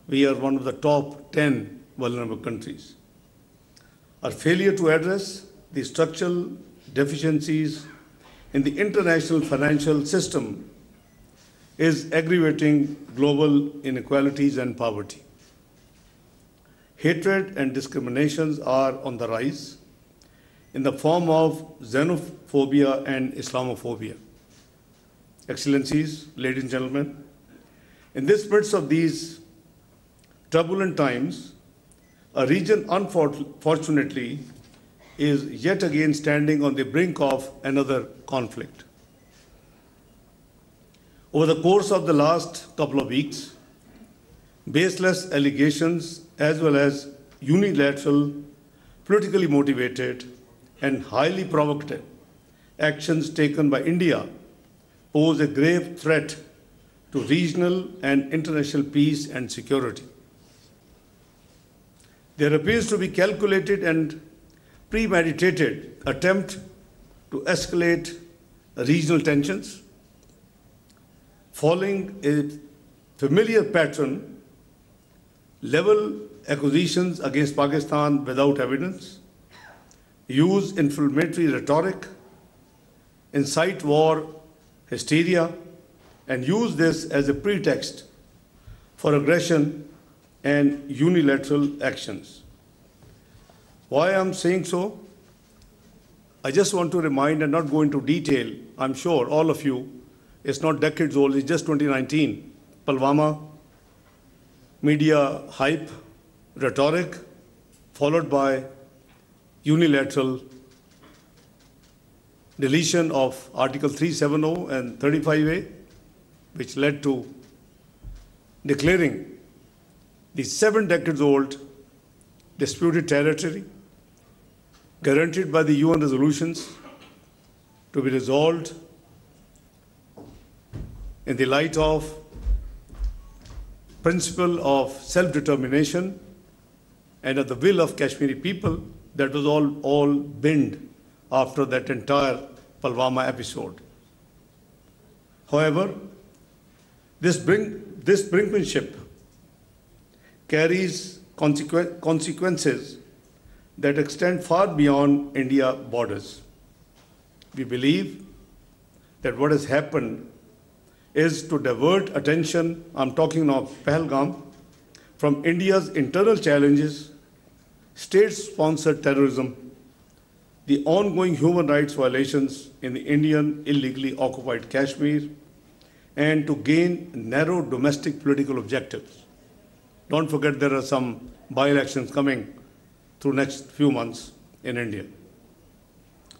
we are one of the top 10 vulnerable countries. Our failure to address the structural deficiencies in the international financial system is aggravating global inequalities and poverty. Hatred and discriminations are on the rise in the form of xenophobia and Islamophobia. Excellencies, ladies and gentlemen, in the midst of these turbulent times, a region unfortunately is yet again standing on the brink of another conflict. Over the course of the last couple of weeks, baseless allegations as well as unilateral, politically motivated and highly provocative actions taken by India pose a grave threat to regional and international peace and security. There appears to be calculated and premeditated attempt to escalate regional tensions, following a familiar pattern: level accusations against Pakistan without evidence, use inflammatory rhetoric, incite war, hysteria, and use this as a pretext for aggression and unilateral actions. Why I'm saying so? I just want to remind and not go into detail. I'm sure all of you, it's not decades old, it's just 2019. Pulwama, media hype, rhetoric, followed by unilateral deletion of Article 370 and 35A, which led to declaring the 7 decades old disputed territory guaranteed by the UN resolutions to be resolved in the light of principle of self-determination and of the will of Kashmiri people. That was all binned after that entire Pulwama episode. However, this brinkmanship carries consequences that extend far beyond India borders. We believe that what has happened is to divert attention, I'm talking of Pahalgam, from India's internal challenges, state-sponsored terrorism, the ongoing human rights violations in the Indian illegally occupied Kashmir, and to gain narrow domestic political objectives. Don't forget there are some by-elections coming through next few months in India.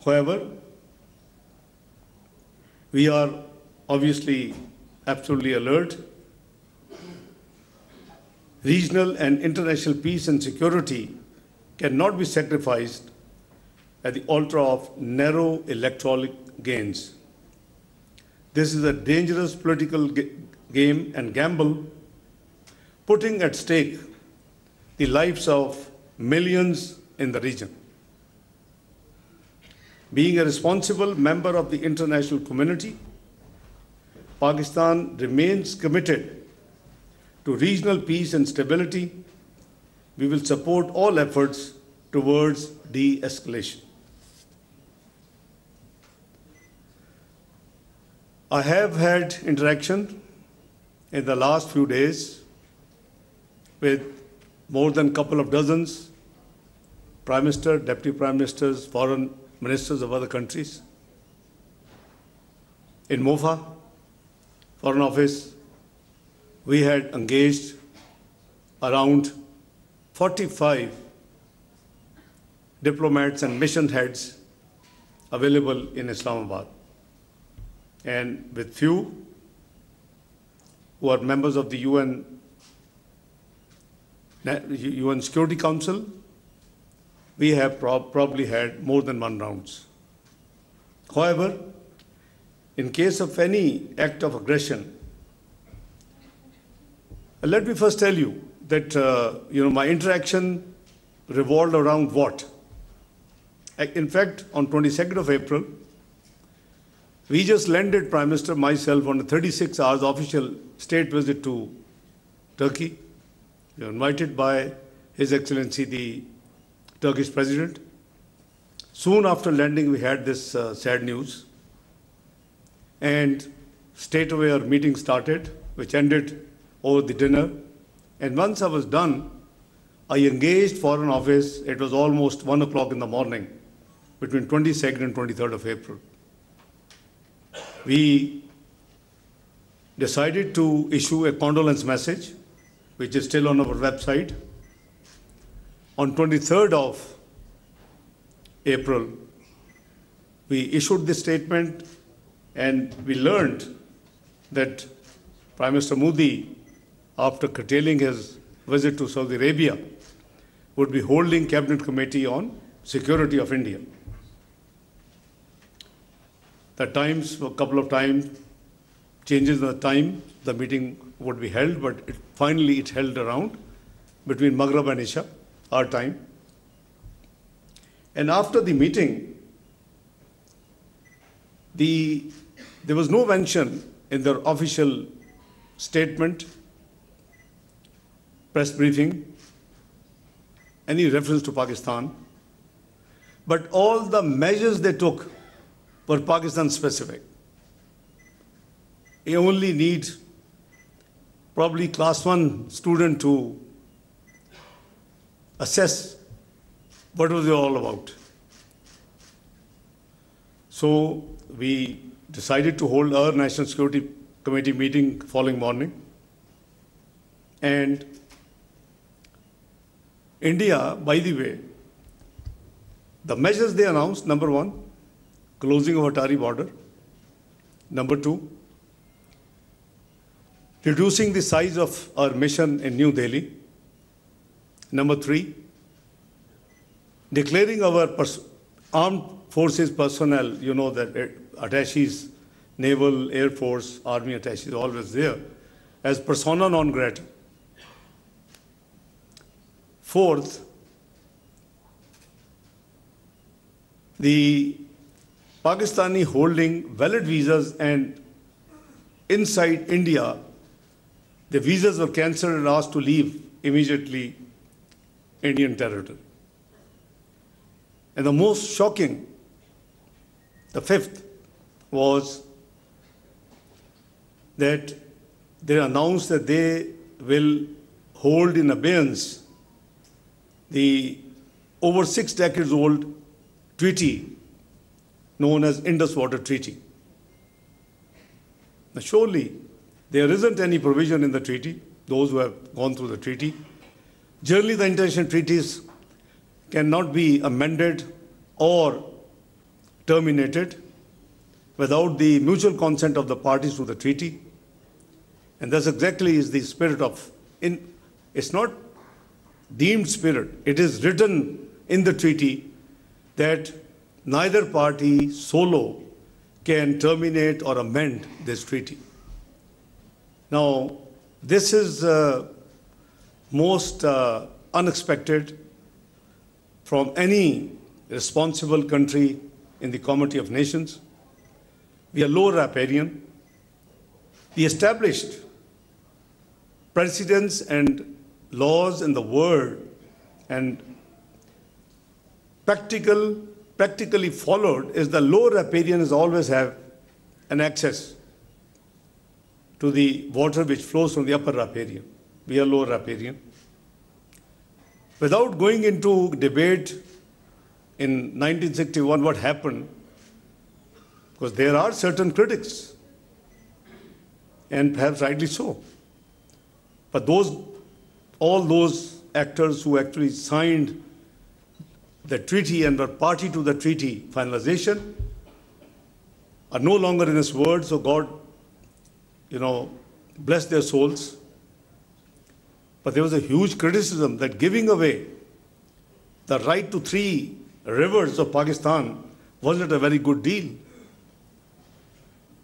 However, we are obviously absolutely alert. Regional and international peace and security cannot be sacrificed at the altar of narrow electoral gains. This is a dangerous political game and gamble, putting at stake the lives of millions in the region. Being a responsible member of the international community, Pakistan remains committed to regional peace and stability. We will support all efforts towards de-escalation. I have had interaction in the last few days with more than a couple of dozens Prime Minister, Deputy Prime Ministers, foreign ministers of other countries. In MOFA, Foreign Office, we had engaged around 45 diplomats and mission heads available in Islamabad, and with few who are members of the UN Security Council, we have probably had more than one rounds. However, in case of any act of aggression, let me first tell you that my interaction revolved around what? In fact, on 22nd of April, we just landed, Prime Minister, myself, on a 36 hours official state visit to Turkey. We were invited by His Excellency the Turkish President. Soon after landing, we had this sad news. And straightaway our meeting started, which ended over the dinner. And once I was done, I engaged Foreign Office. It was almost 1 o'clock in the morning, between 22nd and 23rd of April. We decided to issue a condolence message, which is still on our website. On 23rd of April, we issued this statement, and we learned that Prime Minister Modi, after curtailing his visit to Saudi Arabia, would be holding Cabinet Committee on Security of India. The times, a couple of times, changes in the time the meeting would be held, but finally it held around between Maghrib and Isha, our time. And after the meeting, there was no mention in their official statement, press briefing, any reference to Pakistan, but all the measures they took were Pakistan specific. You only need probably class 1 student to assess what was it all about. So we decided to hold our National Security Committee meeting following morning. And India, by the way, the measures they announced: number 1, closing of Atari border; number 2, reducing the size of our mission in New Delhi; number 3, declaring our armed forces personnel, you know that attaches, naval, air force, army attaches, always there, as persona non grata. 4th, the Pakistani holding valid visas, and inside India, the visas were cancelled and asked to leave immediately Indian territory. And the most shocking, the 5th, was that they announced that they will hold in abeyance the over 6 decades old treaty known as Indus Water Treaty. Now, surely there isn't any provision in the treaty, those who have gone through the treaty. Generally, the international treaties cannot be amended or terminated without the mutual consent of the parties to the treaty. And that's exactly is the spirit of, it's not deemed spirit, it is written in the treaty that neither party solo can terminate or amend this treaty. Now, this is most unexpected from any responsible country in the Comity of Nations. We are low riparian. The established precedents and laws in the world and practically followed is the low riparians always have an access to the water which flows from the upper riparian. We are low riparian. Without going into debate in 1961 what happened, because there are certain critics, and perhaps rightly so. But all those actors who actually signed the treaty and were party to the treaty finalization are no longer in this world, so God, bless their souls. But there was a huge criticism that giving away the right to 3 rivers of Pakistan wasn't a very good deal.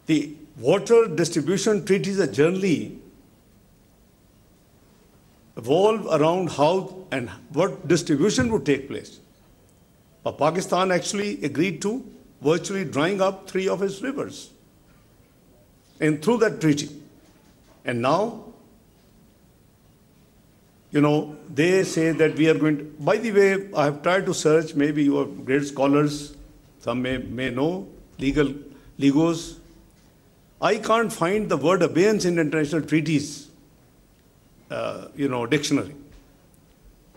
The water distribution treaties are generally evolve around how and what distribution would take place. But Pakistan actually agreed to virtually drying up 3 of its rivers and through that treaty. And now they say that we are going to, by the way, I have tried to search, maybe you are great scholars, some may know, legos. I can't find the word abeyance in international treaties, dictionary.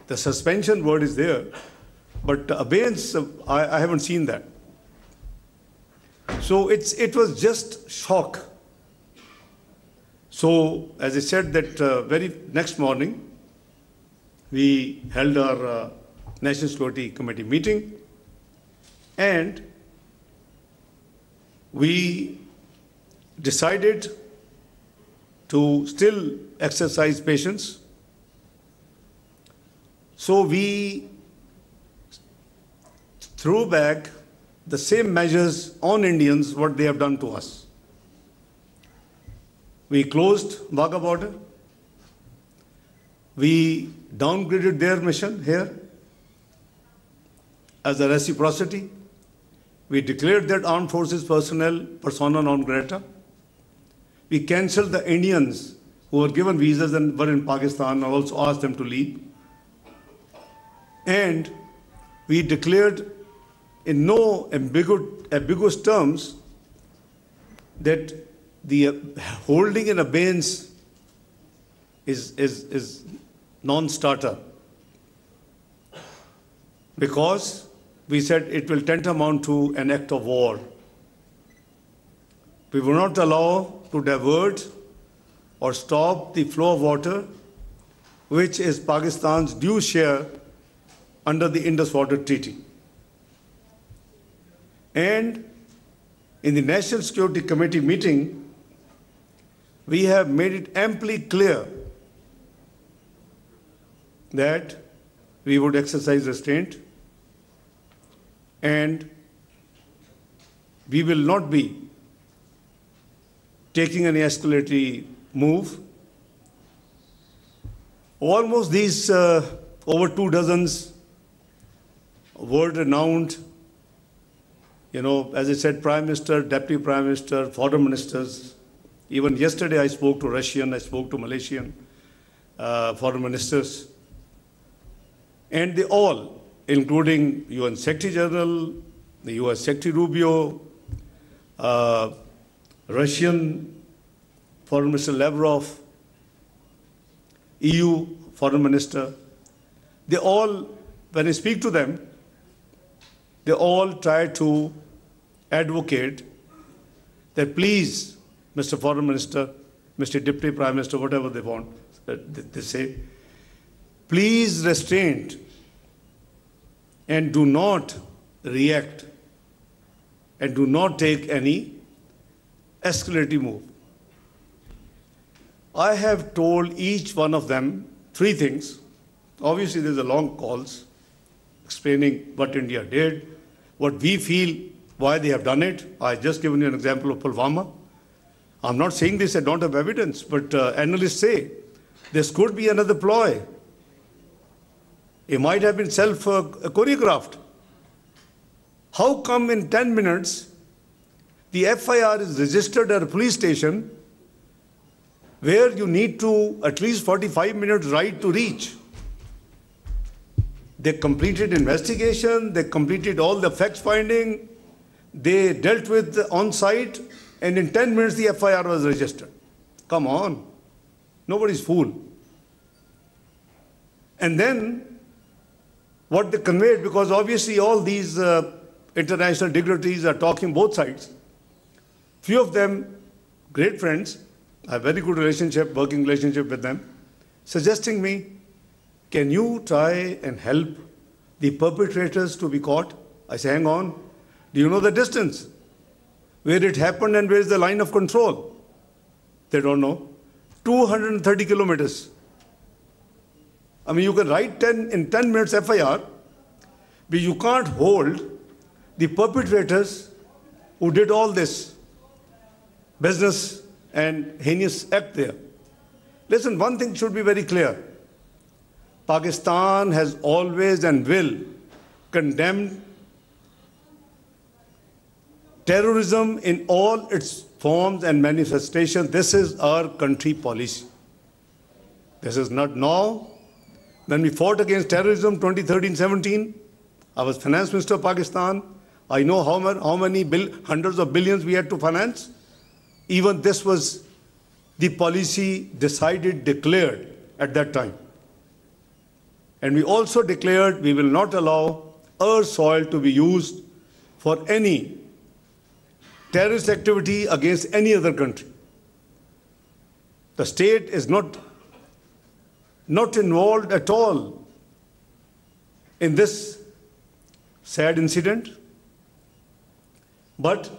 The suspension word is there, but abeyance, I haven't seen that. So it was just shock. So, as I said, that very next morning, we held our National Security Committee meeting, and we decided to still exercise patience. So we threw back the same measures on Indians what they have done to us. We closed Wagah border. We downgraded their mission here as a reciprocity. We declared that armed forces personnel persona non grata. We cancelled the Indians who were given visas and were in Pakistan and also asked them to leave. And we declared in no ambiguous terms that the holding in abeyance is non-starter, because we said it will tantamount to an act of war. We will not allow to divert or stop the flow of water, which is Pakistan's due share under the Indus Water Treaty. And in the National Security Committee meeting, we have made it amply clear that we would exercise restraint and we will not be taking any escalatory move. Almost these over 2 dozens world-renowned, as I said, Prime Minister, Deputy Prime Minister, Foreign Ministers. Even yesterday I spoke to Russian, I spoke to Malaysian Foreign Ministers. And they all, including UN Secretary General, the US Secretary Rubio, Russian Foreign Minister Lavrov, EU Foreign Minister, they all, when I speak to them, they all try to advocate that please, Mr. Foreign Minister, Mr. Deputy Prime Minister, whatever they want, they say, please restrain and do not react and do not take any escalating move. I have told each one of them 3 things. Obviously, there's a long calls explaining what India did, what we feel, why they have done it. I just given you an example of Pulwama. I'm not saying this, I don't have evidence, but analysts say this could be another ploy. It might have been self-choreographed. How come in 10 minutes, the FIR is registered at a police station where you need to at least 45 minutes ride to reach? They completed investigation, they completed all the fact-finding, they dealt with the on-site, and in 10 minutes the FIR was registered. Come on, nobody's fool. And then what they conveyed, because obviously all these international dignitaries are talking both sides. Few of them, great friends, I have very good relationship, working relationship with them, suggesting me, can you try and help the perpetrators to be caught? I say, hang on, do you know the distance? Where it happened and where is the line of control? They don't know. 230 kilometers. I mean, you can write in 10 minutes FIR, but you can't hold the perpetrators who did all this business and heinous act there. Listen, one thing should be very clear. Pakistan has always and will condemn terrorism in all its forms and manifestations. This is our country policy. This is not now, When we fought against terrorism 2013-17, I was Finance Minister of Pakistan. I know how many hundreds of billions we had to finance. Even this was the policy decided, declared at that time. And we also declared we will not allow our soil to be used for any terrorist activity against any other country. The state is not involved at all in this sad incident. But,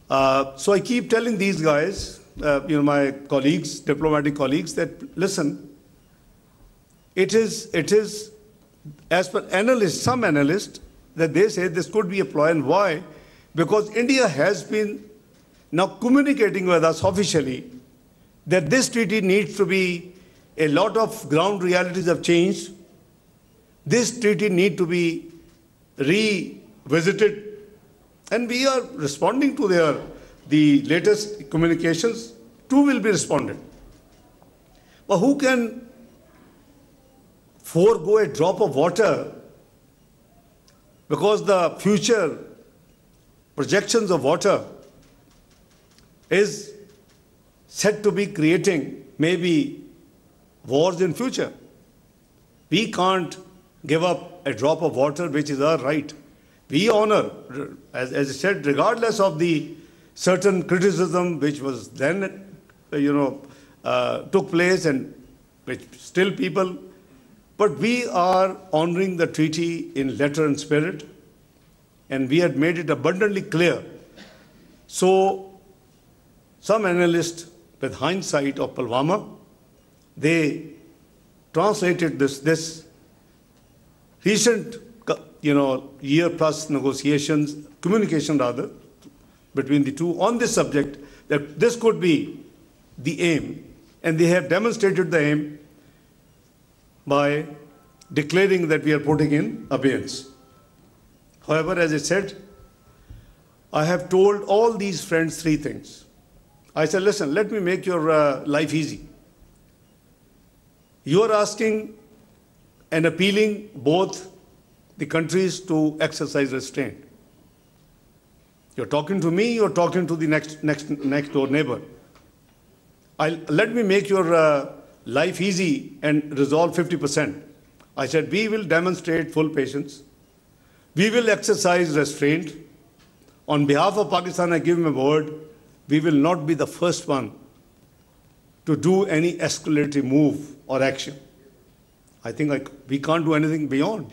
so I keep telling these guys, my colleagues, diplomatic colleagues, that listen, it is as per analysts, some analysts, that they say this could be a ploy. And why? Because India has been now communicating with us officially that this treaty needs to be, a lot of ground realities have changed. This treaty needs to be revisited. And we are responding to the latest communications. Two will be responded. But who can forego a drop of water because the future projections of water is said to be creating maybe wars in future? We can't give up a drop of water, which is our right. We honor, as I said, regardless of the certain criticism which was then, took place and which still people, but we are honoring the treaty in letter and spirit, and we had made it abundantly clear. So some analysts, with hindsight of Pulwama, they translated this recent, year-plus negotiations, communication rather, between the two on this subject, that this could be the aim. And they have demonstrated the aim by declaring that we are putting in abeyance. However, as I said, I have told all these friends three things. I said, listen, let me make your life easy. You are asking and appealing both the countries to exercise restraint. You're talking to me, you're talking to the next door neighbor. Let me make your life easy and resolve 50%. I said, we will demonstrate full patience. We will exercise restraint. On behalf of Pakistan, I give him a word, we will not be the first one to do any escalatory move or action. I think we can't do anything beyond.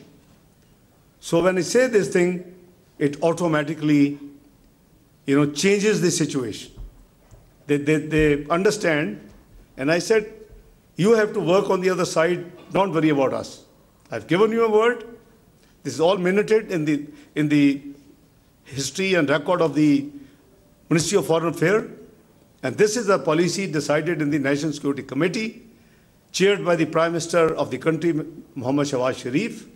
So when I say this thing, it automatically, changes the situation. They understand, and I said, you have to work on the other side, don't worry about us. I've given you a word. This is all minuted in the history and record of the Ministry of Foreign Affairs, and this is a policy decided in the National Security Committee, chaired by the Prime Minister of the country, Muhammad Shahbaz Sharif,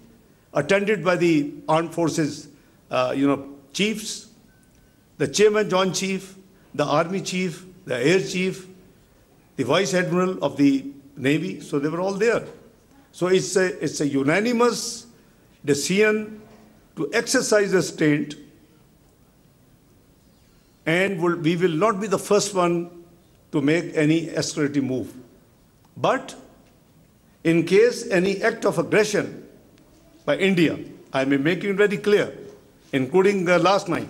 attended by the Armed Forces, chiefs, the Chairman Joint Chief, the Army Chief, the Air Chief, the Vice Admiral of the Navy. So they were all there. So it's a unanimous decision to exercise restraint, and we will not be the first one to make any escalating move. But in case any act of aggression by India, I am making it very clear, including last night,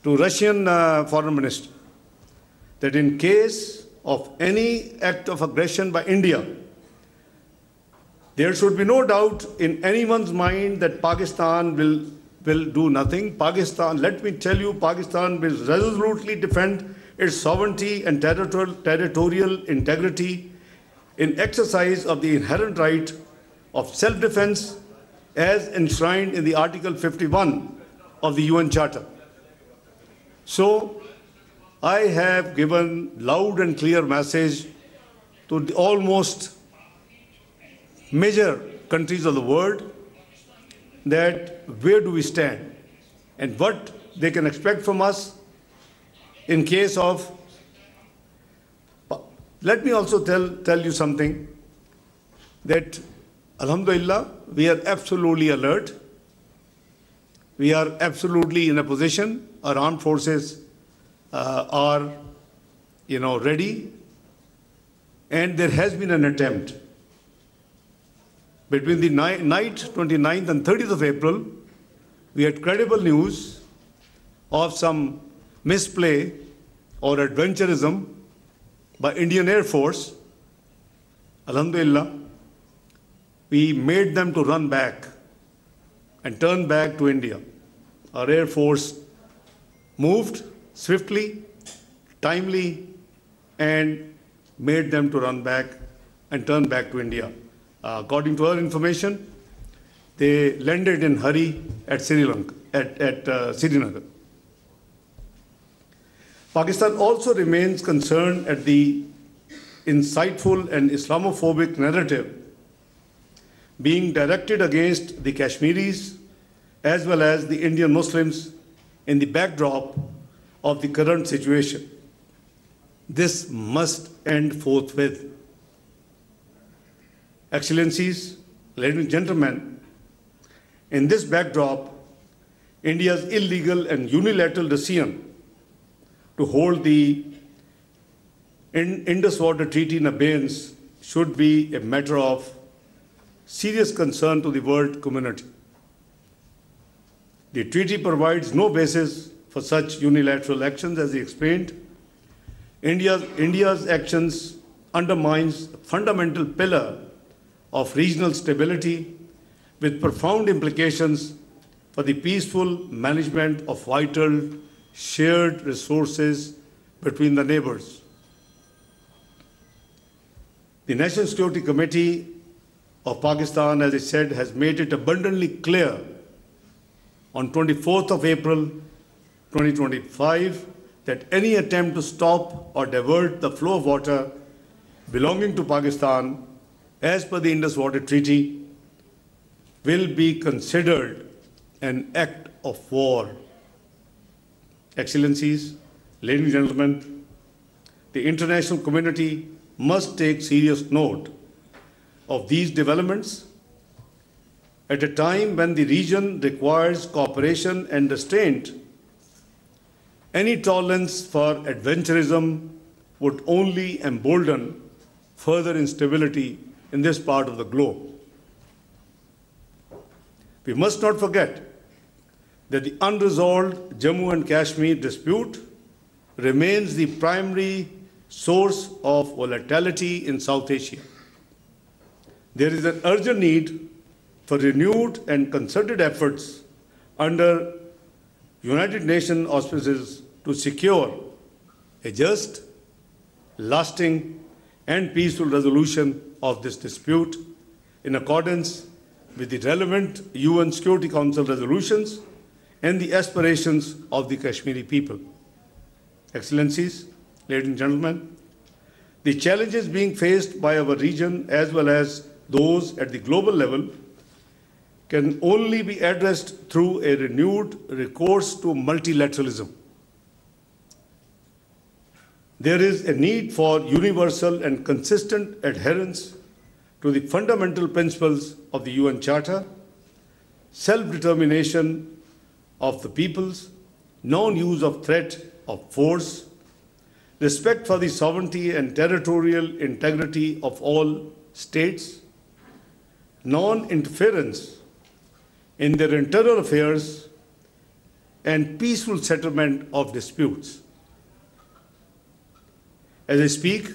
to Russian Foreign Minister, that in case of any act of aggression by India, there should be no doubt in anyone's mind that Pakistan will do nothing. Pakistan, let me tell you, Pakistan will resolutely defend its sovereignty and territorial integrity in exercise of the inherent right of self-defense as enshrined in the Article 51 of the UN Charter. So I have given loud and clear message to the almost major countries of the world that where do we stand and what they can expect from us in case of. Let me also tell you something. that, alhamdulillah, we are absolutely alert. We are absolutely in a position. Our armed forces are, ready. And there has been an attempt. Between the night 29th and 30th of April, we had credible news of some misplay or adventurism by Indian Air Force. Alhamdulillah, we made them to run back and turn back to India. Our Air Force moved swiftly, timely, and made them to run back and turn back to India. According to our information, they landed in hurry at Srinagar. Pakistan also remains concerned at the insightful and Islamophobic narrative being directed against the Kashmiris as well as the Indian Muslims in the backdrop of the current situation. This must end forthwith. Excellencies, ladies and gentlemen, in this backdrop, India's illegal and unilateral decision to hold the Indus Water Treaty in abeyance should be a matter of serious concern to the world community. The treaty provides no basis for such unilateral actions, as he explained. India's actions undermines a fundamental pillar of regional stability with profound implications for the peaceful management of vital shared resources between the neighbors. The National Security Committee of Pakistan, as I said, has made it abundantly clear on 24th of April 2025 that any attempt to stop or divert the flow of water belonging to Pakistan as per the Indus Water Treaty will be considered an act of war. Excellencies, ladies and gentlemen, the international community must take serious note of these developments at a time when the region requires cooperation and restraint. Any tolerance for adventurism would only embolden further instability in this part of the globe. We must not forget that the unresolved Jammu and Kashmir dispute remains the primary source of volatility in South Asia. There is an urgent need for renewed and concerted efforts under United Nations auspices to secure a just, lasting, and peaceful resolution of this dispute in accordance with the relevant UN Security Council resolutions and the aspirations of the Kashmiri people. Excellencies, ladies and gentlemen, the challenges being faced by our region as well as those at the global level can only be addressed through a renewed recourse to multilateralism. There is a need for universal and consistent adherence to the fundamental principles of the UN Charter, self-determination of the peoples, non-use of threat of force, respect for the sovereignty and territorial integrity of all states, non-interference in their internal affairs, and peaceful settlement of disputes. As I speak,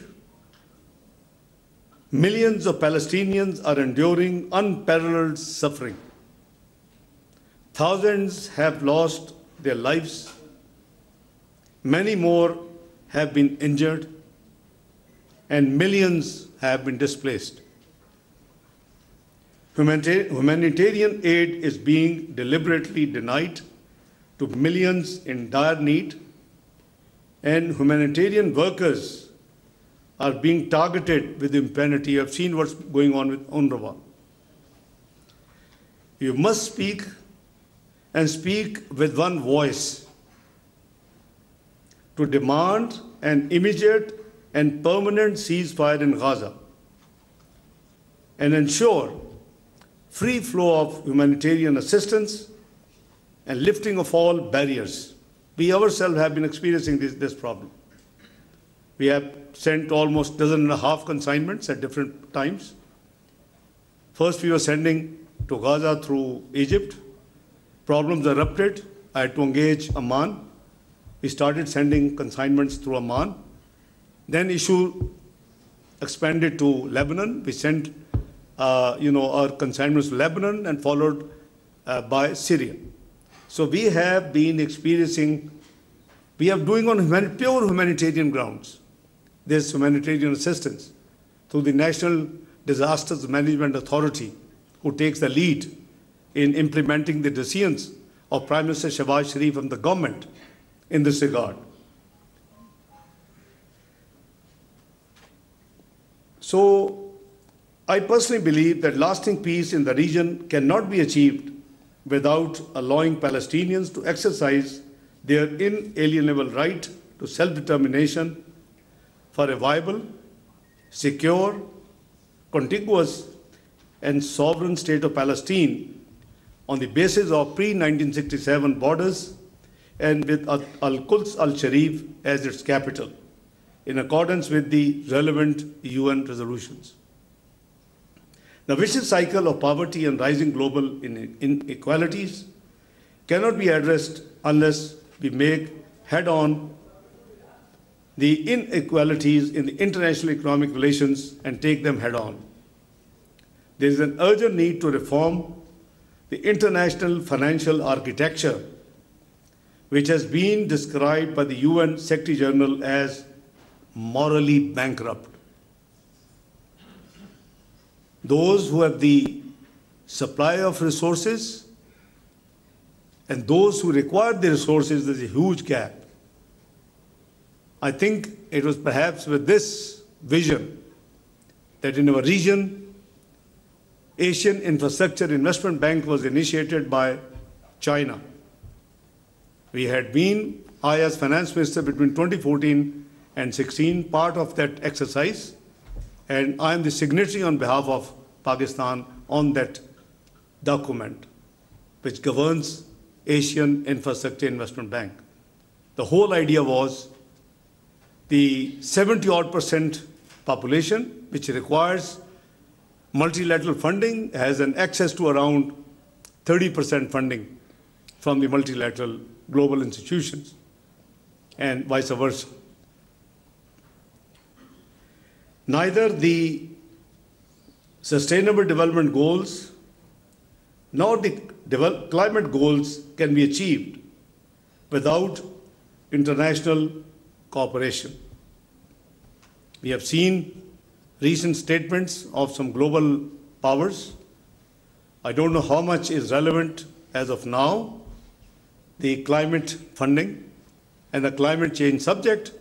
millions of Palestinians are enduring unparalleled suffering. Thousands have lost their lives. Many more have been injured, and millions have been displaced. Humanitarian aid is being deliberately denied to millions in dire need, and humanitarian workers are being targeted with impunity. I've seen what's going on with UNRWA. You must speak and speak with one voice to demand an immediate and permanent ceasefire in Gaza and ensure free flow of humanitarian assistance and lifting of all barriers. We ourselves have been experiencing this problem. We have sent almost 1.5 consignments at different times. First, we were sending to Gaza through Egypt. Problems erupted. I had to engage Amman. We started sending consignments through Amman. Then issue expanded to Lebanon. We sent our consignments to Lebanon and followed by Syria. So we have been experiencing, we are doing on pure humanitarian grounds. There's humanitarian assistance through the National Disasters Management Authority, who takes the lead in implementing the decisions of Prime Minister Shehbaz Sharif and the government in this regard. So I personally believe that lasting peace in the region cannot be achieved without allowing Palestinians to exercise their inalienable right to self-determination for a viable, secure, contiguous, and sovereign state of Palestine on the basis of pre-1967 borders and with Al-Quds al-Sharif as its capital, in accordance with the relevant UN resolutions. The vicious cycle of poverty and rising global inequalities cannot be addressed unless we make head-on the inequalities in the international economic relations and take them head-on. There is an urgent need to reform the international financial architecture, which has been described by the UN Secretary General as morally bankrupt. Those who have the supply of resources and those who require the resources, there's a huge gap. I think it was perhaps with this vision that in our region, Asian Infrastructure Investment Bank was initiated by China. We had been, I as finance minister between 2014 and 16, part of that exercise, and I am the signatory on behalf of Pakistan on that document, which governs Asian Infrastructure Investment Bank. The whole idea was the 70% population, which requires multilateral funding, has an access to around 30% funding from the multilateral global institutions, and vice versa. Neither the Sustainable Development Goals nor the climate goals can be achieved without international cooperation. We have seen recent statements of some global powers. I don't know how much is relevant as of now, the climate funding and the climate change subject.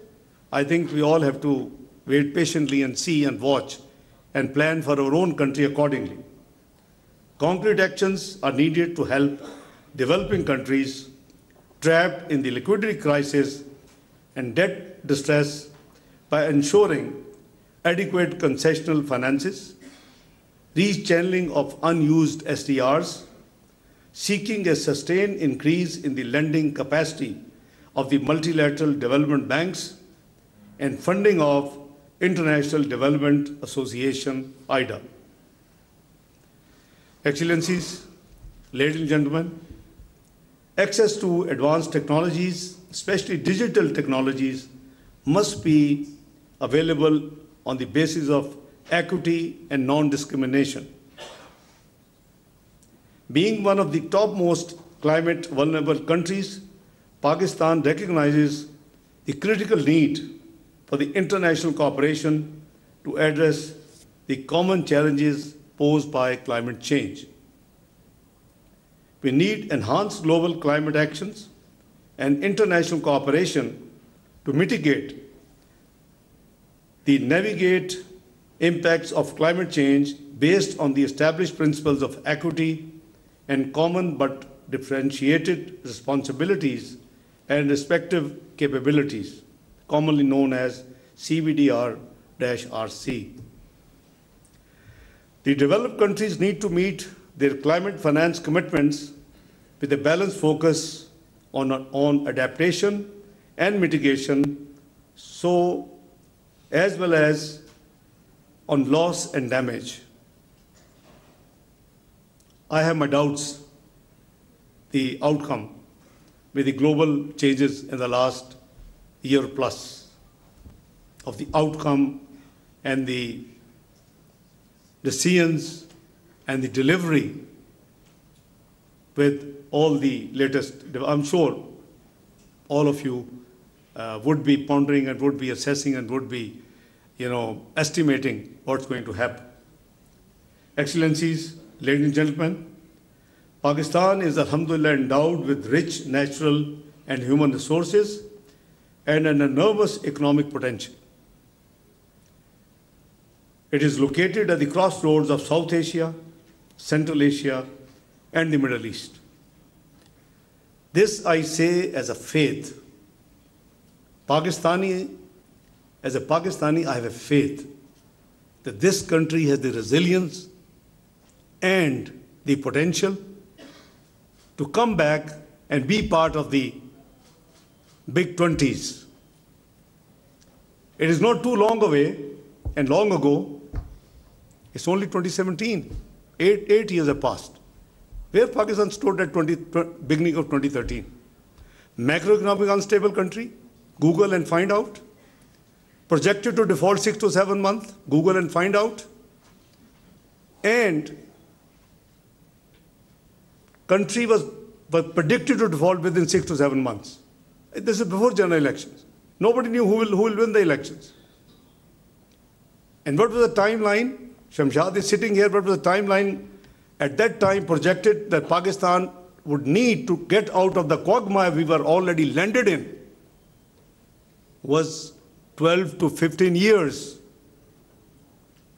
I think we all have to wait patiently and see and watch and plan for our own country accordingly. Concrete actions are needed to help developing countries trapped in the liquidity crisis and debt distress by ensuring adequate concessional finances, rechanneling of unused SDRs, seeking a sustained increase in the lending capacity of the multilateral development banks, and funding of International Development Association, IDA. Excellencies, ladies and gentlemen, access to advanced technologies, especially digital technologies, must be available on the basis of equity and non-discrimination. Being one of the topmost climate vulnerable countries, Pakistan recognizes the critical need for the international cooperation to address the common challenges posed by climate change. We need enhanced global climate actions and international cooperation to mitigate the navigate impacts of climate change based on the established principles of equity and common but differentiated responsibilities and respective capabilities, commonly known as CBDR-RC. The developed countries need to meet their climate finance commitments with a balanced focus on adaptation and mitigation, so as well as on loss and damage. I have my doubts the outcome with the global changes in the last year plus of the outcome and the decisions and the delivery with all the latest. I'm sure all of you would be pondering and would be assessing and would be, estimating what's going to happen. Excellencies, ladies and gentlemen, Pakistan is alhamdulillah endowed with rich natural and human resources and an enormous economic potential. It is located at the crossroads of South Asia, Central Asia, and the Middle East. This I say as a faith. As a Pakistani, I have a faith that this country has the resilience and the potential to come back and be part of the big 20s. It is not too long away and long ago. It's only 2017. Eight years have passed. Where Pakistan stood at beginning of 2013. Macroeconomic unstable country, Google and find out. Projected to default 6 to 7 months, Google and find out. And country was predicted to default within 6 to 7 months. This is before general elections. Nobody knew who will win the elections. And what was the timeline? Shamshad is sitting here, what was the timeline at that time projected that Pakistan would need to get out of the quagmire we were already landed in? Was 12 to 15 years.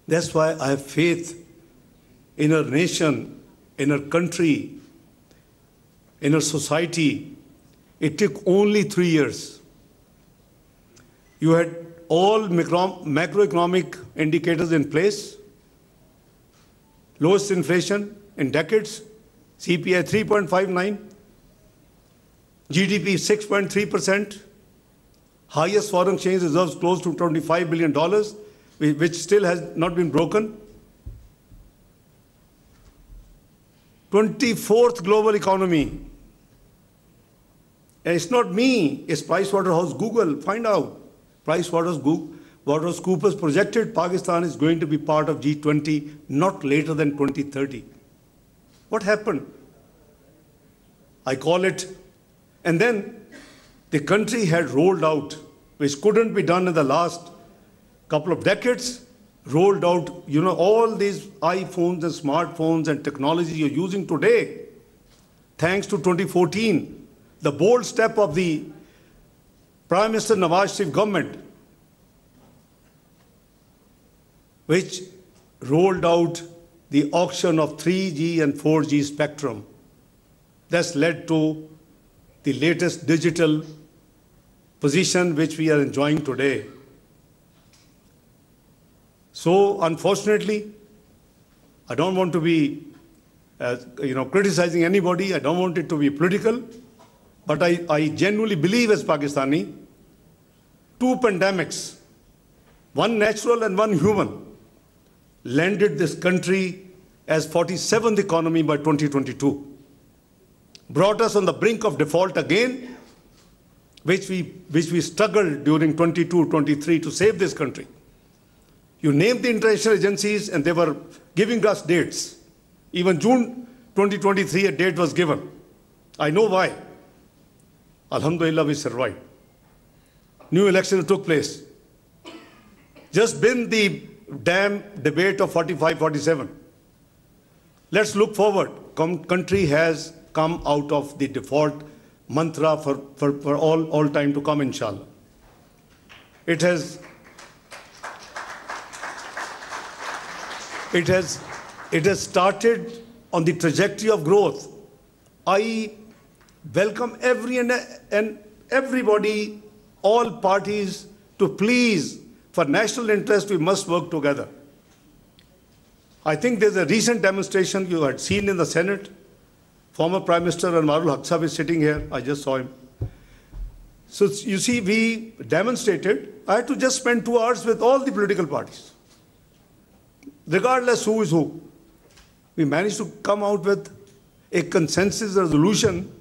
That's why I have faith in our nation, in our country, in our society. It took only 3 years. You had all macroeconomic indicators in place, lowest inflation in decades, CPI 3.59, GDP 6.3%, highest foreign exchange reserves close to $25 billion, which still has not been broken. 24th global economy. And it's not me, it's Pricewaterhouse Google. Find out. PricewaterhouseCoopers projected Pakistan is going to be part of G20 not later than 2030. What happened? I call it. And then the country had rolled out, which couldn't be done in the last couple of decades, rolled out, all these iPhones and smartphones and technology you're using today, thanks to 2014, the bold step of the Prime Minister Nawaz Sharif government, which rolled out the auction of 3G and 4G spectrum. That's led to the latest digital position which we are enjoying today. So unfortunately, I don't want to be criticizing anybody. I don't want it to be political. But I genuinely believe as Pakistani, 2 pandemics, one natural and one human, landed this country as 47th economy by 2022. Brought us on the brink of default again, which we struggled during 22, 23 to save this country. You named the international agencies and they were giving us dates. Even June 2023, a date was given. I know why. Alhamdulillah, we survived. New election took place. Just been the damn debate of 45, 47. Let's look forward. Country has come out of the default mantra for all time to come, inshallah. It has started on the trajectory of growth. I welcome everybody, all parties, to please, for national interest, we must work together. I think there's a recent demonstration you had seen in the Senate. Former Prime Minister Anwarul Haque Sahib is sitting here. I just saw him. So you see, we demonstrated. I had to just spend 2 hours with all the political parties, regardless who is who. We managed to come out with a consensus resolution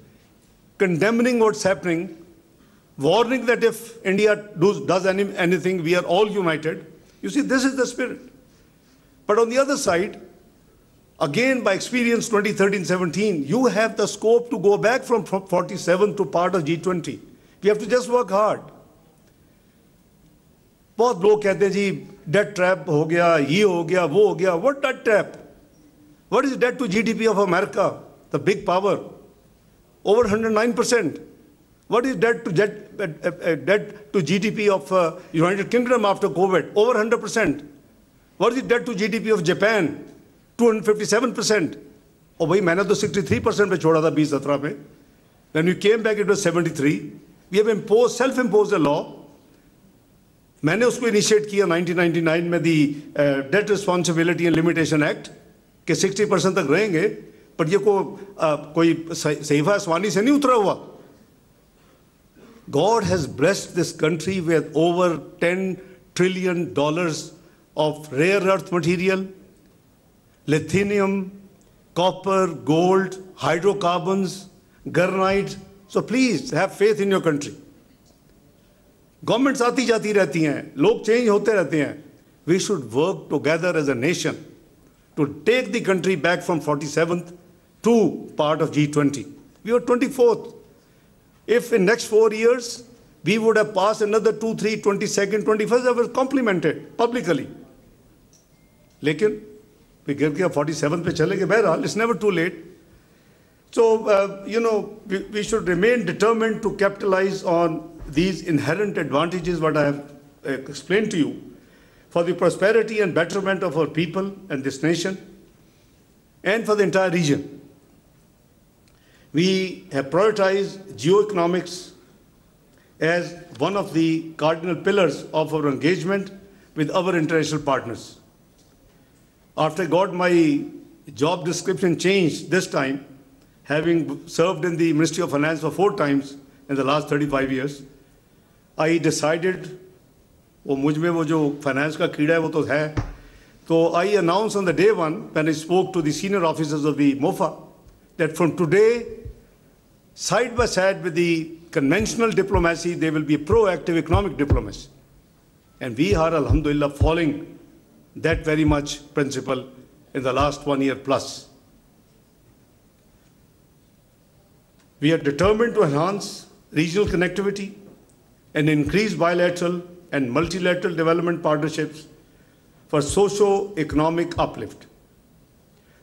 condemning what's happening, warning that if India does anything, we are all united. You see, this is the spirit. But on the other side, again, by experience 2013-17, you have the scope to go back from 47 to part of G20. We have to just work hard. बहुत लोग कहते हैं जी debt trap हो गया, ये हो गया, वो हो गया. What debt trap? What is debt to GDP of America, the big power? Over 109%. What is debt to GDP of United Kingdom after COVID? Over 100%. What is debt to GDP of Japan? 257%. Oh, bhai, मैंने तो 63% पे छोड़ा था 2017 में. When we came back, it was 73. We have self-imposed a law. मैंने उसको initiate किया 1999 में the Debt Responsibility and Limitation Act कि 60% तक रहेंगे, पर ये कोई सहीफा आसमानी से नहीं उतरा हुआ. God has blessed this country with over $10 trillion of rare earth material, lithium, copper, gold, hydrocarbons, granite. So please have faith in your country. Governments आती जाती रहती हैं, लोग चेंज होते रहते हैं. We should work together as a nation to take the country back from 47th to part of G20. We were 24th. If in next 4 years we would have passed another 2, 3, 22nd, 21st, I was complimented publicly. लेकिन we गिर के 47 पे चले गए. बहरहाल, it's never too late. So, we should remain determined to capitalize on these inherent advantages, what I have explained to you, for the prosperity and betterment of our people and this nation, and for the entire region. We have prioritized geoeconomics as one of the cardinal pillars of our engagement with our international partners. After I got my job description changed this time, having served in the Ministry of Finance for 4 times in the last 35 years, I decided, वो मुझ में वो जो finance का कीड़ा है वो तो है, तो I announced on the day one when I spoke to the senior officers of the MOFA that from today, side by side with the conventional diplomacy, there will be a proactive economic diplomacy. And we are, alhamdulillah, following that very much principle in the last 1 year plus. We are determined to enhance regional connectivity and increase bilateral and multilateral development partnerships for socio-economic uplift.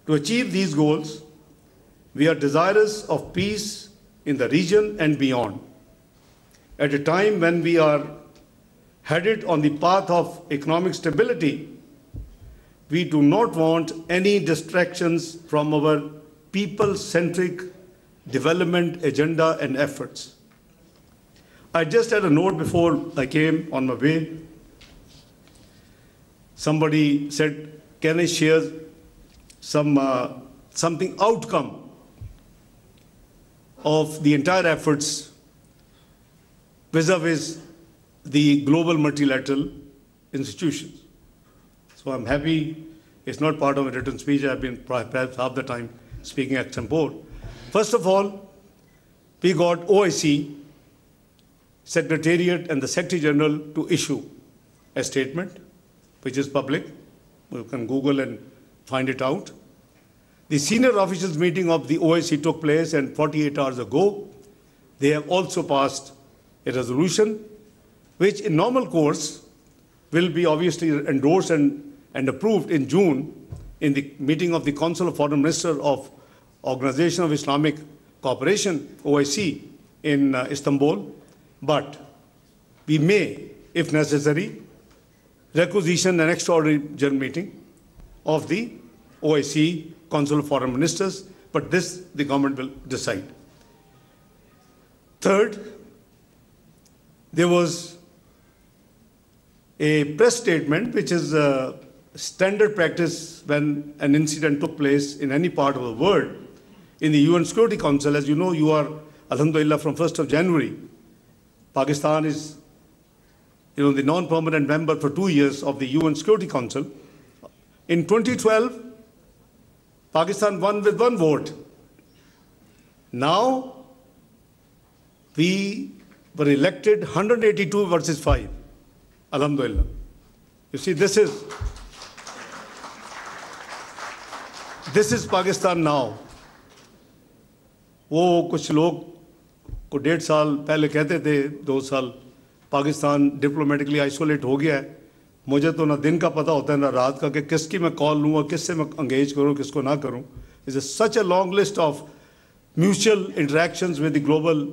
To achieve these goals, we are desirous of peace in the region and beyond. At a time when we are headed on the path of economic stability, we do not want any distractions from our people-centric development agenda and efforts. I just had a note before I came on my way. Somebody said, can I share something outcome of the entire efforts vis-a-vis the global multilateral institutions? So I'm happy it's not part of a written speech. I've been perhaps half the time speaking at some board. First of all, we got OIC, Secretariat and the Secretary General to issue a statement, which is public. You can Google and find it out. The senior officials meeting of the OIC took place, and 48 hours ago, they have also passed a resolution, which in normal course will be obviously endorsed and approved in June in the meeting of the Council of Foreign Ministers of Organization of Islamic Cooperation, OIC, in Istanbul. But we may, if necessary, requisition an extraordinary general meeting of the OIC, Council of Foreign Ministers, but this the government will decide. Third, there was a press statement which is standard practice when an incident took place in any part of the world. In the UN Security Council, as you know, you are, alhamdulillah, from 1st of January, Pakistan is, the non-permanent member for 2 years of the UN Security Council. In 2012, Pakistan won with 1 vote. Now, we were elected 182 versus 5. Alhamdulillah. You see, this is Pakistan now. वो कुछ लोग को 1.5 साल पहले कहते थे 2 साल Pakistan diplomatically isolate हो गया है. मुझे तो ना दिन का पता होता है ना रात का कि किसकी मैं कॉल लूँ और किससे मैं एंगेज करूँ किसको ना करूँ. It's such a long list of mutual interactions with the global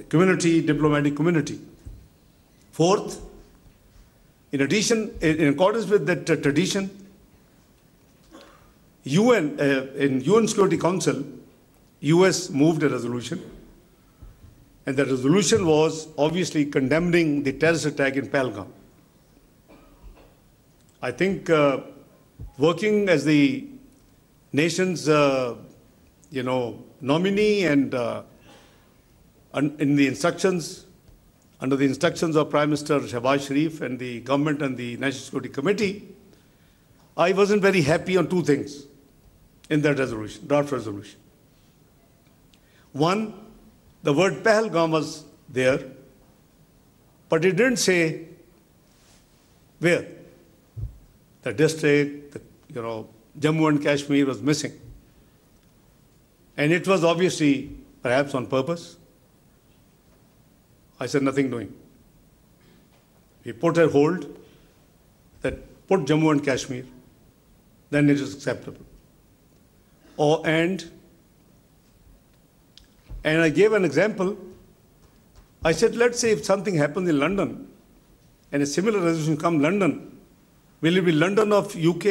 community, diplomatic community. Fourth, in addition, in accordance with that tradition, in UN Security Council, US moved a resolution, and the resolution was obviously condemning the terrorist attack in Pahalgam. I think working as the nation's nominee and in the instructions, under the instructions of Prime Minister Shehbaz Sharif and the government and the National Security Committee, I wasn't very happy on 2 things in that resolution, draft resolution. One, the word Pahalgam was there, but it didn't say where. The district, Jammu and Kashmir was missing. And it was obviously, perhaps on purpose. I said, nothing doing. We put a hold that put Jammu and Kashmir, then it is acceptable. And I gave an example. I said, let's say if something happens in London and a similar resolution comes London, will it be London of UK?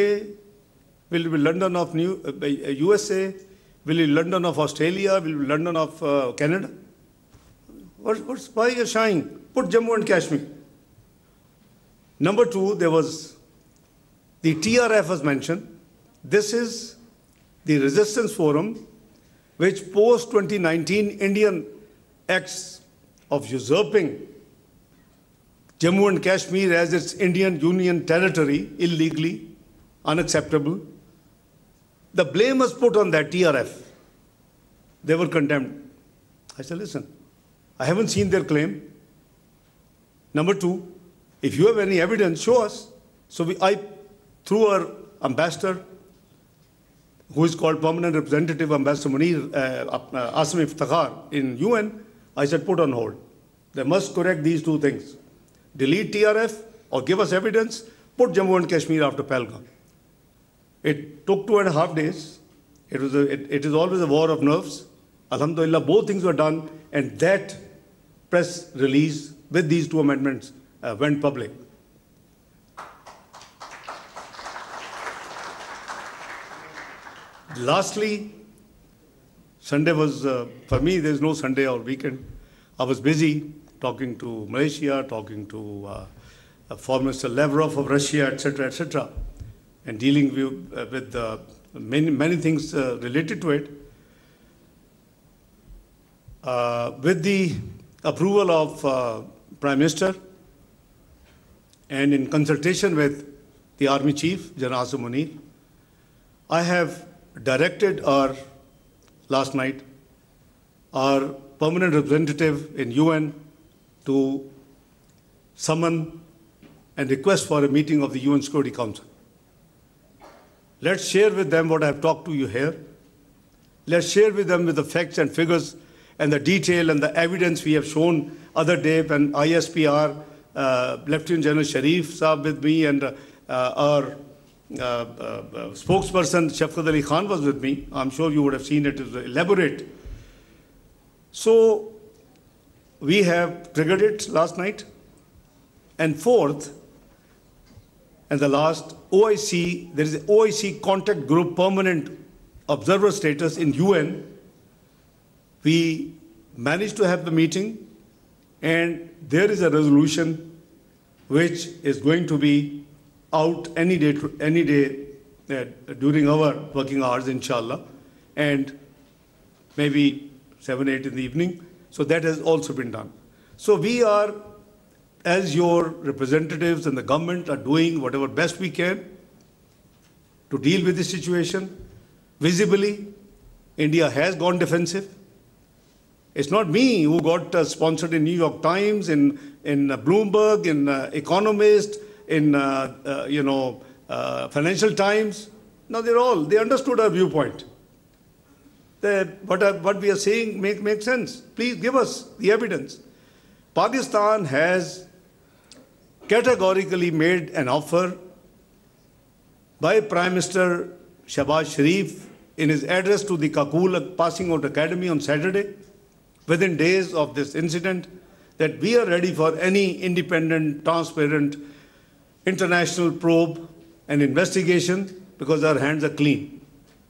Will it be London of USA? Will it be London of Australia? Will it be London of Canada? Why are you shying? Put Jammu and Kashmir. Number 2, there was the TRF was mentioned. This is the resistance forum which post-2019 Indian acts of usurping Jammu and Kashmir as its Indian Union territory illegally, unacceptable. The blame was put on that TRF. They were condemned. I said, listen, I haven't seen their claim. Number 2, if you have any evidence, show us. So through our ambassador, who is called Permanent Representative Ambassador Munir Asim Iftikhar in UN, I said, put on hold. They must correct these 2 things. Delete TRF or give us evidence, put Jammu and Kashmir after Pahalgam. It took 2.5 days. It is always a war of nerves. Alhamdulillah, both things were done, and that press release with these 2 amendments went public. Lastly, Sunday was, for me, there's no Sunday or weekend. I was busy talking to Malaysia, talking to Foreign Minister Lavrov of Russia, etc., and dealing with many things related to it. With the approval of Prime Minister and in consultation with the Army Chief, General Asim Munir, I have directed last night our permanent representative in UN to summon and request for a meeting of the UN Security Council. Let's share with them what I've talked to you here. Let's share with them with the facts and figures and the detail and the evidence we have shown other day when ISPR, Lieutenant General Sharif Saab with me, and our spokesperson Shafqat Ali Khan was with me. I'm sure you would have seen it is elaborate. So we have triggered it last night. And 4th, and the last, OIC, there is an OIC contact group permanent observer status in UN. We managed to have the meeting, and there is a resolution which is going to be out any day during our working hours, inshallah, and maybe 7, 8 in the evening. So that has also been done. So we are, as your representatives and the government, are doing whatever best we can to deal with this situation. Visibly, India has gone defensive. It's not me who got sponsored in New York Times, in Bloomberg, in Economist, in Financial Times. No, they understood our viewpoint. What we are saying makes sense. Please give us the evidence. Pakistan has categorically made an offer by Prime Minister Shahbaz Sharif in his address to the Kakul Passing Out Academy on Saturday, within days of this incident, that we are ready for any independent, transparent, international probe and investigation because our hands are clean.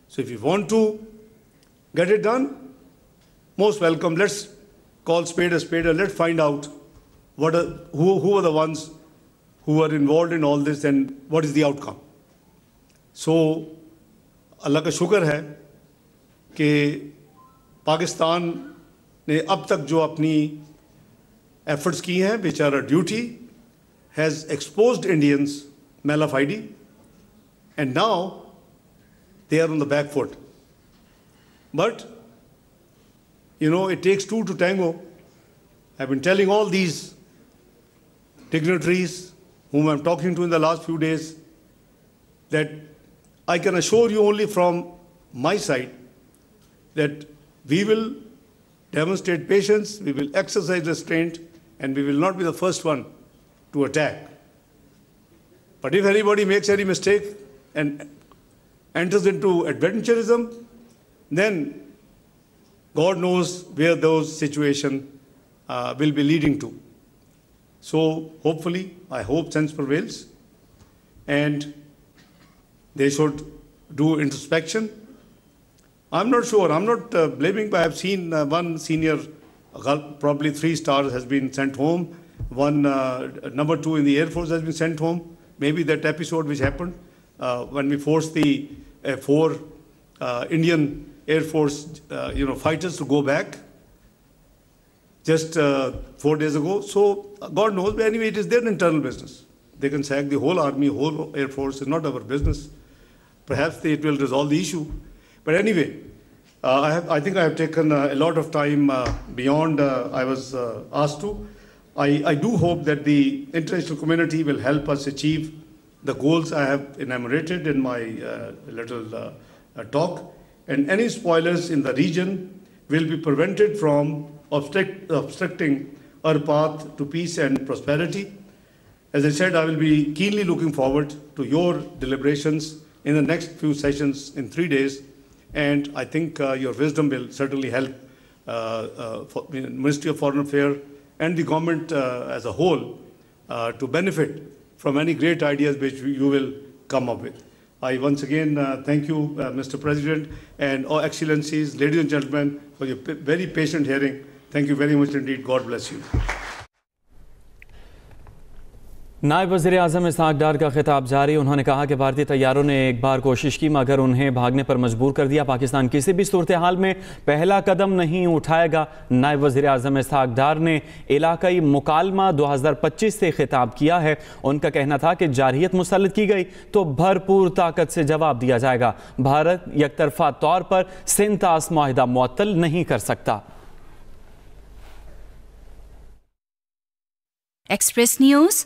So if you want to get it done, most welcome. Let's call spade a spade and let's find out who are the ones who are involved in all this and what is the outcome. So, अल्लाह का शुक्र है कि पाकिस्तान ने अब तक जो अपनी efforts की हैं, which are a duty, has exposed Indians mala fide, and now they are on the back foot. But, it takes two to tango. I've been telling all these dignitaries whom I'm talking to in the last few days that I can assure you only from my side that we will demonstrate patience, we will exercise restraint, and we will not be the first one to attack. But if anybody makes any mistake and enters into adventurism, then God knows where those situations will be leading to. So hopefully, I hope sense prevails, and they should do introspection. I'm not sure, I'm not blaming, but I've seen one senior, probably 3 stars, has been sent home. One number 2 in the Air Force has been sent home. Maybe that episode which happened when we forced the 4 Indian Air Force fighters to go back just 4 days ago. So God knows, but anyway, it is their internal business. They can sack the whole army, whole Air Force. It's not our business. Perhaps it will resolve the issue. But anyway, I think I have taken a lot of time beyond I was asked to. I do hope that the international community will help us achieve the goals I have enumerated in my little talk. And any spoilers in the region will be prevented from obstructing our path to peace and prosperity. As I said, I will be keenly looking forward to your deliberations in the next few sessions in 3 days. And I think your wisdom will certainly help Ministry of Foreign Affairs and the government as a whole to benefit from any great ideas which you will come up with. I once again thank you, Mr. President, and all excellencies, ladies and gentlemen, for your very patient hearing. Thank you very much indeed. God bless you. नायब वज़ीर-ए-आज़म इशाक़ डार का खिताब जारी। उन्होंने कहा कि भारतीय तैयारों ने एक बार कोशिश की मगर उन्हें भागने पर मजबूर कर दिया। पाकिस्तान किसी भी सूरत हाल में पहला कदम नहीं उठाएगा। नायब वज़ीर-ए-आज़म इशाक़ डार ने इलाकाई मुकालमा 2025 से खिताब किया है। उनका कहना था कि जारहियत मुसल्लत की गई तो भरपूर ताकत से जवाब दिया जाएगा। भारत यकतरफा तौर पर सिंतास मुआहिदा मुअत्तल नहीं कर सकता। Express news.